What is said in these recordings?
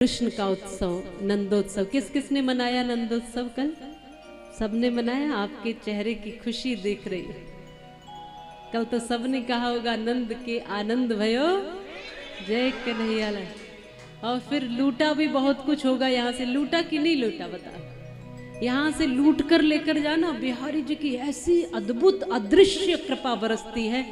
कृष्ण का उत्सव नंदोत्सव किस किस ने मनाया नंदोत्सव कल? सबने मनाया। आपके चेहरे की खुशी देख रही है। कल तो सबने कहा होगा नंद के आनंद भयो जय कन्हैया लाल। और फिर लूटा भी बहुत कुछ होगा। यहाँ से लूटा कि नहीं लूटा बता? यहाँ से लूट कर लेकर जाना। बिहारी जी की ऐसी अद्भुत अदृश्य कृपा बरसती है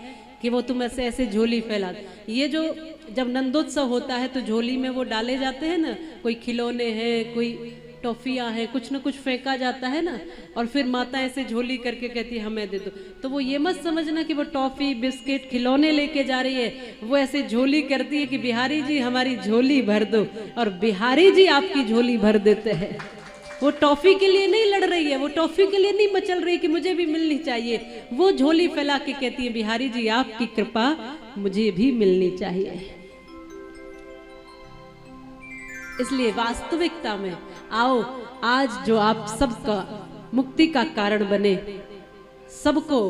कि वो तुम ऐसे ऐसे झोली फैला। ये जो जब नंदोत्सव होता है तो झोली में वो डाले जाते हैं ना, कोई खिलौने हैं, कोई टॉफियाँ हैं, कुछ ना कुछ फेंका जाता है ना, और फिर माता ऐसे झोली करके कहती है हमें दे दो। तो वो ये मत समझना कि वो टॉफी बिस्किट खिलौने लेके जा रही है। वो ऐसे झोली करती है कि बिहारी जी हमारी झोली भर दो, और बिहारी जी आपकी झोली भर देते हैं। वो टॉफी के लिए नहीं लड़ रही है, वो टॉफी के लिए नहीं मचल रही कि मुझे भी मिलनी चाहिए। वो झोली फैला के कहती है बिहारी जी आपकी कृपा मुझे भी मिलनी चाहिए। इसलिए वास्तविकता में आओ, आज जो आप सबका मुक्ति का कारण बने, सबको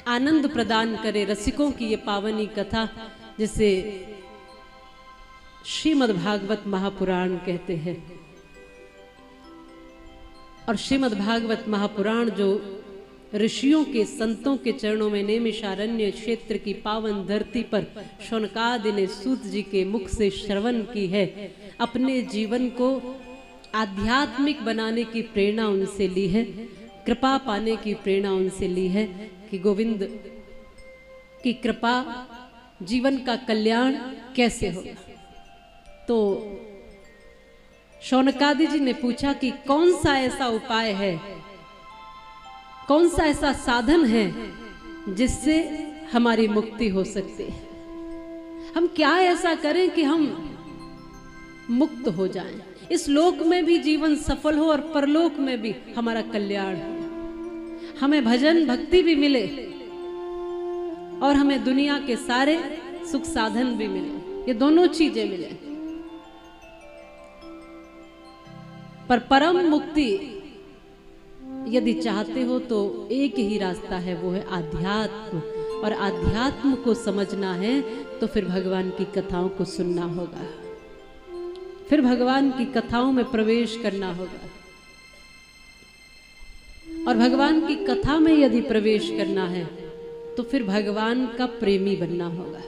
आनंद प्रदान करे, रसिकों की ये पावनी कथा जिसे श्रीमद् भागवत महापुराण कहते हैं। और श्रीमद् भागवत महापुराण जो ऋषियों के संतों के चरणों में नैमिषारण्य क्षेत्र की पावन धरती पर शौनकादि ने सूत जी के मुख से श्रवण की है, अपने जीवन को आध्यात्मिक बनाने की प्रेरणा उनसे ली है, कृपा पाने की प्रेरणा उनसे ली है कि गोविंद की कृपा जीवन का कल्याण कैसे होगा। तो शौनकादि जी ने पूछा कि कौन सा ऐसा उपाय है, कौन सा ऐसा साधन है जिससे हमारी मुक्ति हो सकती है। हम क्या ऐसा करें कि हम मुक्त हो जाएं, इस लोक में भी जीवन सफल हो और परलोक में भी हमारा कल्याण हो, हमें भजन भक्ति भी मिले और हमें दुनिया के सारे सुख साधन भी मिले, ये दोनों चीजें मिले। पर परम मुक्ति यदि चाहते हो तो एक ही रास्ता है, वो है आध्यात्म। और आध्यात्म को समझना है तो फिर भगवान की कथाओं को सुनना होगा, फिर भगवान की कथाओं में प्रवेश करना होगा। और भगवान की कथा में यदि प्रवेश करना है तो फिर भगवान का प्रेमी बनना होगा।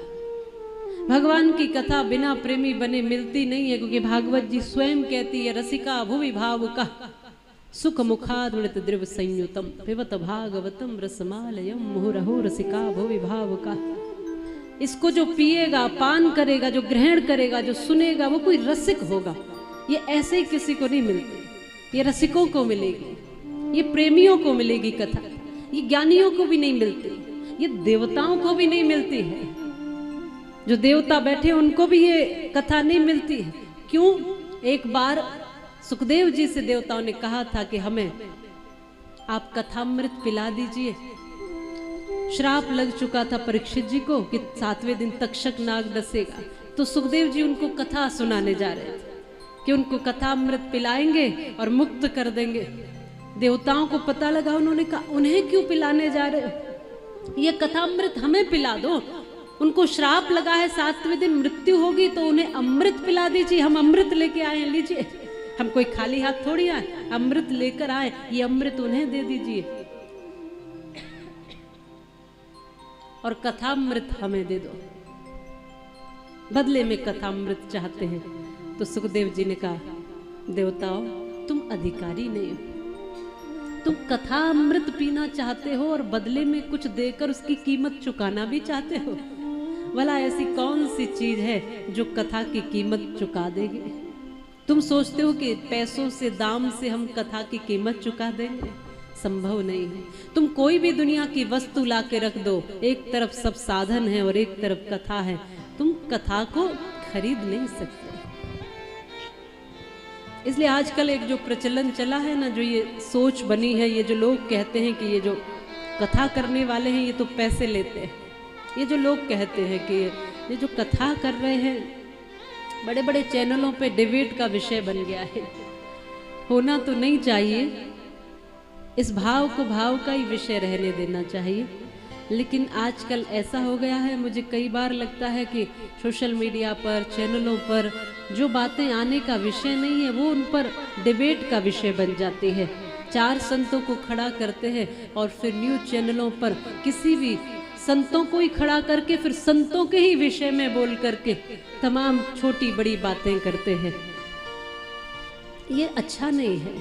भगवान की कथा बिना प्रेमी बने मिलती नहीं है, क्योंकि भागवत जी स्वयं कहती है रसिका भुवि भावुका सुख मुखादृत द्रव संयुतम पिबत भागवतम रसमालयम मुहुरहो रसिका भुवि भावुका। इसको जो पिएगा, पान करेगा, जो ग्रहण करेगा, जो सुनेगा, वो कोई रसिक होगा। ये ऐसे ही किसी को नहीं मिलती, ये रसिकों को मिलेगी, ये प्रेमियों को मिलेगी कथा। ये ज्ञानियों को भी नहीं मिलती, ये देवताओं को भी नहीं मिलती है। जो देवता बैठे उनको भी ये कथा नहीं मिलती है। क्यों? एक बार सुखदेव जी से देवताओं ने कहा था कि हमें आप कथामृत पिला दीजिए। श्राप लग चुका था परीक्षित जी को कि 7वें दिन तक्षक नाग डसेगा। तो सुखदेव जी उनको कथा सुनाने जा रहे थे कि उनको कथामृत पिलाएंगे और मुक्त कर देंगे। देवताओं को पता लगा, उन्होंने कहा उन्हें क्यों पिलाने जा रहे हो, ये कथामृत हमें पिला दो। उनको श्राप लगा है 7वें दिन मृत्यु होगी, तो उन्हें अमृत पिला दीजिए। हम अमृत लेके आए हैं, लीजिए। हम कोई खाली हाथ थोड़ी आए, अमृत लेकर आए, ये अमृत उन्हें दे दीजिए और कथामृत हमें दे दो। बदले में कथामृत चाहते हैं। तो सुखदेव जी ने कहा देवताओं तुम अधिकारी नहीं हो, तुम कथामृत पीना चाहते हो और बदले में कुछ देकर उसकी कीमत चुकाना भी चाहते हो। भला ऐसी कौन सी चीज है जो कथा की कीमत चुका देगी? तुम सोचते हो कि पैसों से, दाम से हम कथा की कीमत चुका देंगे? संभव नहीं है। तुम कोई भी दुनिया की वस्तु ला के रख दो, एक तरफ सब साधन है और एक तरफ कथा है, तुम कथा को खरीद नहीं सकते। इसलिए आजकल एक जो प्रचलन चला है ना, जो ये सोच बनी है, ये जो लोग कहते हैं कि ये जो कथा करने वाले हैं ये तो पैसे लेते हैं। ये जो लोग कहते हैं कि ये जो कथा कर रहे हैं, बड़े बड़े चैनलों पे डिबेट का विषय बन गया है। होना तो नहीं चाहिए, इस भाव को भाव का ही विषय रहने देना चाहिए। लेकिन आजकल ऐसा हो गया है, मुझे कई बार लगता है कि सोशल मीडिया पर, चैनलों पर जो बातें आने का विषय नहीं है वो उन पर डिबेट का विषय बन जाती है। 4 संतों को खड़ा करते हैं और फिर न्यूज़ चैनलों पर किसी भी संतों को ही खड़ा करके फिर संतों के ही विषय में बोल करके तमाम छोटी बड़ी बातें करते हैं। ये अच्छा नहीं है,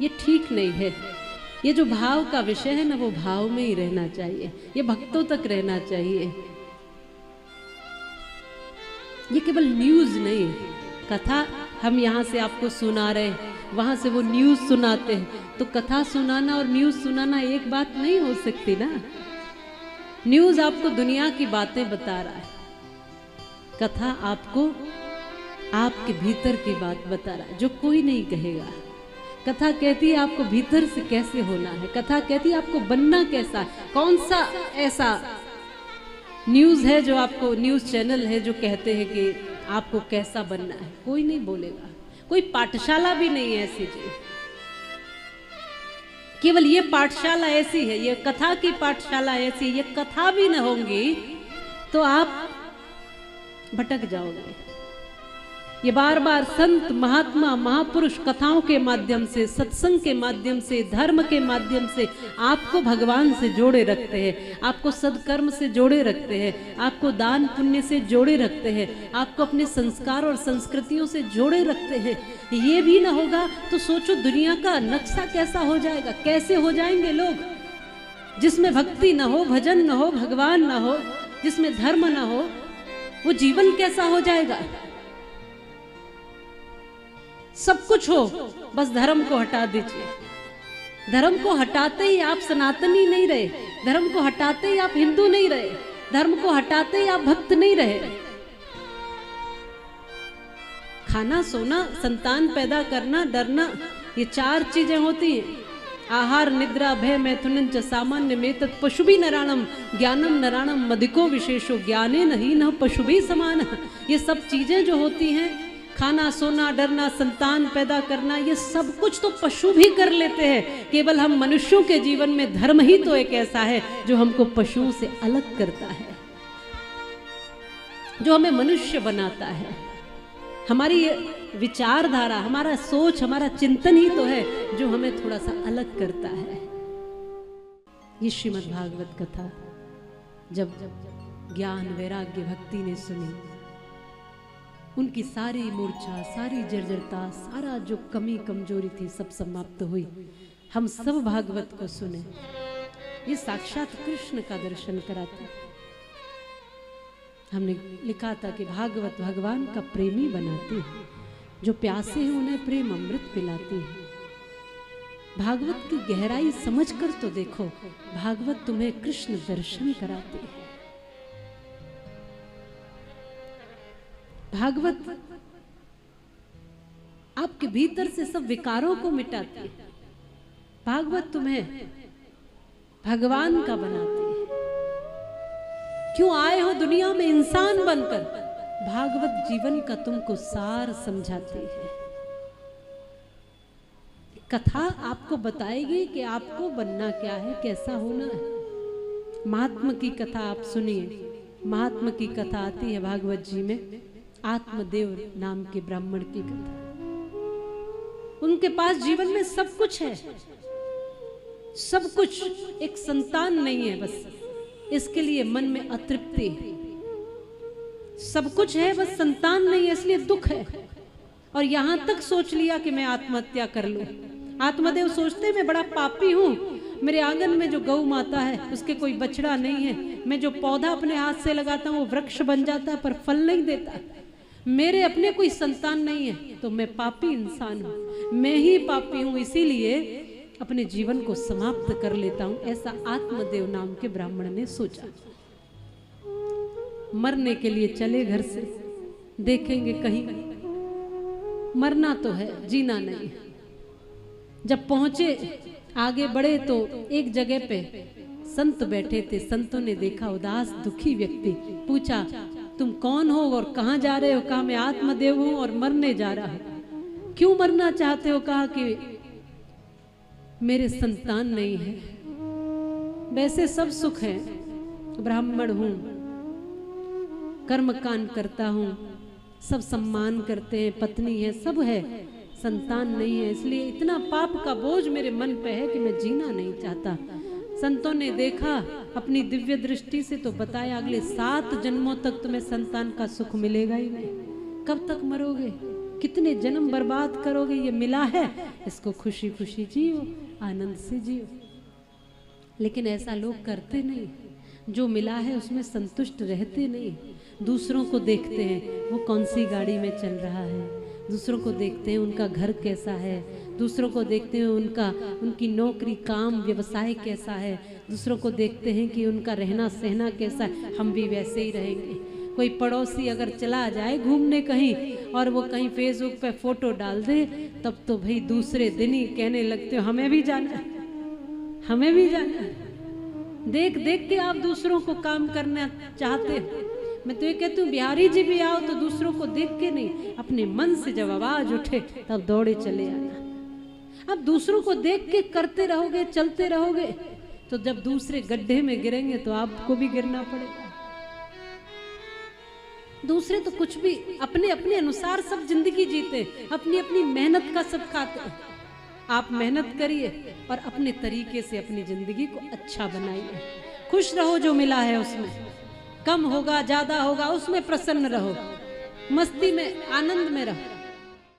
ये ठीक नहीं है। ये जो भाव का विषय है ना, वो भाव में ही रहना चाहिए, ये भक्तों तक रहना चाहिए। ये केवल न्यूज़ नहीं, कथा हम यहाँ से आपको सुना रहे हैं, वहाँ से वो न्यूज़ सुनाते हैं, तो कथा सुनाना और न्यूज़ सुनाना एक बात नहीं हो सकती ना। न्यूज़ आपको दुनिया की बातें बता रहा है, कथा आपको आपके भीतर की बात बता रहा है जो कोई नहीं कहेगा। कथा कहती है आपको भीतर से कैसे होना है, कथा कहती है आपको बनना कैसा है। कौन सा ऐसा न्यूज़ है जो आपको, न्यूज़ चैनल है जो कहते हैं कि आपको कैसा बनना है? कोई नहीं बोलेगा, कोई पाठशाला भी नहीं है ऐसी चीज। केवल ये पाठशाला ऐसी है, ये कथा की पाठशाला ऐसी, ये कथा भी न होंगी तो आप भटक जाओगे। ये बार बार संत, महात्मा, महापुरुष कथाओं के माध्यम से, सत्संग के माध्यम से, धर्म के माध्यम से आपको भगवान से जोड़े रखते हैं, आपको सदकर्म से जोड़े रखते हैं, आपको दान पुण्य से जोड़े रखते हैं, आपको अपने संस्कार और संस्कृतियों से जोड़े रखते हैं। ये भी ना होगा तो सोचो दुनिया का नक्शा कैसा हो जाएगा, कैसे हो जाएंगे लोग। जिसमें भक्ति ना हो, भजन ना हो, भगवान ना हो, जिसमें धर्म ना हो, वो जीवन कैसा हो जाएगा। सब कुछ हो, बस धर्म को हटा दीजिए। धर्म को हटाते ही आप सनातनी नहीं रहे, धर्म को हटाते ही आप हिंदू नहीं रहे, धर्म को हटाते ही आप भक्त नहीं रहे। खाना, सोना, संतान पैदा करना, डरना, ये 4 चीजें होती हैं। आहार, निद्रा, भय, मैथुनं च सामान्य में तत् पशुभि नराणम ज्ञानम नराणम मधिको विशेषो ज्ञाने नहीं न पशुभि समान। ये सब चीजें जो होती हैं, खाना, सोना, डरना, संतान पैदा करना, ये सब कुछ तो पशु भी कर लेते हैं। केवल हम मनुष्यों के जीवन में धर्म ही तो एक ऐसा है जो हमको पशुओं से अलग करता है, जो हमें मनुष्य बनाता है। हमारी विचारधारा, हमारा सोच, हमारा चिंतन ही तो है जो हमें थोड़ा सा अलग करता है। ये श्रीमद् भागवत कथा जब ज्ञान, वैराग्य, भक्ति ने सुनी, उनकी सारी मूर्छा, सारी जर्जरता, सारा जो कमी कमजोरी थी सब समाप्त हुई। हम सब भागवत को सुने, ये साक्षात कृष्ण का दर्शन कराते। हमने लिखा था कि भागवत भगवान का प्रेमी बनाती है, जो प्यासे हैं उन्हें प्रेम अमृत पिलाती है। भागवत की गहराई समझकर तो देखो, भागवत तुम्हें कृष्ण दर्शन कराती है। भागवत आपके भीतर से सब विकारों को मिटाती है। भागवत तुम्हें भगवान का बनाती है। क्यों आए हो दुनिया में इंसान बनकर? भागवत जीवन का तुमको सार समझाती है। कथा आपको बताएगी कि आपको बनना क्या है, कैसा होना है। महात्मा की कथा आप सुनिए। महात्मा की कथा आती है भागवत जी में, आत्मदेव नाम के ब्राह्मण की कथा। उनके पास जीवन में सब कुछ है, सब कुछ, एक संतान नहीं है, बस इसके लिए मन में अतृप्ति है। सब कुछ है, बस संतान नहीं है, इसलिए दुख है। और यहां तक सोच लिया कि मैं आत्महत्या कर लूं। आत्मदेव सोचते मैं बड़ा पापी हूं, मेरे आंगन में जो गौ माता है उसके कोई बछड़ा नहीं है, मैं जो पौधा अपने हाथ से लगाता हूं वो वृक्ष बन जाता है पर फल नहीं देता, मेरे अपने कोई संतान नहीं है, तो मैं पापी इंसान हूं, मैं ही पापी हूं, इसीलिए अपने जीवन को समाप्त कर लेता हूं। ऐसा आत्मदेव नाम के ब्राह्मण ने सोचा। मरने के लिए चले घर से, देखेंगे कहीं मरना तो है, जीना नहीं है। जब पहुंचे, आगे बढ़े तो एक जगह पे संत बैठे थे। संतों ने देखा उदास दुखी व्यक्ति, पूछा तुम कौन हो और कहाँ जा रहे हो? कहा मैं आत्मदेव हूं और मरने जा रहा हूं। क्यों मरना चाहते हो? कहा कि मेरे संतान नहीं है। वैसे सब सुख है, ब्राह्मण हूं, कर्मकांड करता हूं, सब सम्मान करते हैं, पत्नी है, सब है, संतान नहीं है, इसलिए इतना पाप का बोझ मेरे मन पे है कि मैं जीना नहीं चाहता। संतों ने देखा अपनी दिव्य दृष्टि से तो बताया अगले 7 जन्मों तक तुम्हें संतान का सुख मिलेगा ही नहीं। कब तक मरोगे, कितने जन्म बर्बाद करोगे, ये मिला है, इसको खुशी खुशी जियो, आनंद से जियो। लेकिन ऐसा लोग करते नहीं, जो मिला है उसमें संतुष्ट रहते नहीं। दूसरों को देखते हैं वो कौन सी गाड़ी में चल रहा है, दूसरों को देखते हैं उनका घर कैसा है, दूसरों को देखते हैं उनकी नौकरी काम व्यवसाय कैसा है, दूसरों को देखते हैं कि उनका रहना सहना कैसा है, हम भी वैसे ही रहेंगे। कोई पड़ोसी अगर चला जाए घूमने कहीं और वो कहीं फेसबुक पे फोटो डाल दे, तब तो भाई दूसरे दिन ही कहने लगते हो हमें भी जाना है, हमें भी जाना है। देख देख के आप दूसरों को काम करना चाहते हो। मैं तो ये कहती हूँ बिहारी जी भी आओ तो दूसरों को देख के नहीं, अपने मन से जब आवाज उठे तब दौड़े चले आना। अब दूसरों को देख के करते रहोगे, चलते रहोगे, तो जब दूसरे गड्ढे में गिरेंगे तो आपको भी गिरना पड़ेगा। दूसरे तो कुछ भी अपने अपने अनुसार सब जिंदगी जीते, अपनी अपनी मेहनत का सब खाते हैं। आप मेहनत करिए और अपने तरीके से अपनी जिंदगी को अच्छा बनाइए। खुश रहो जो मिला है उसमें, कम होगा ज्यादा होगा उसमें प्रसन्न रहो, मस्ती में आनंद में रहो।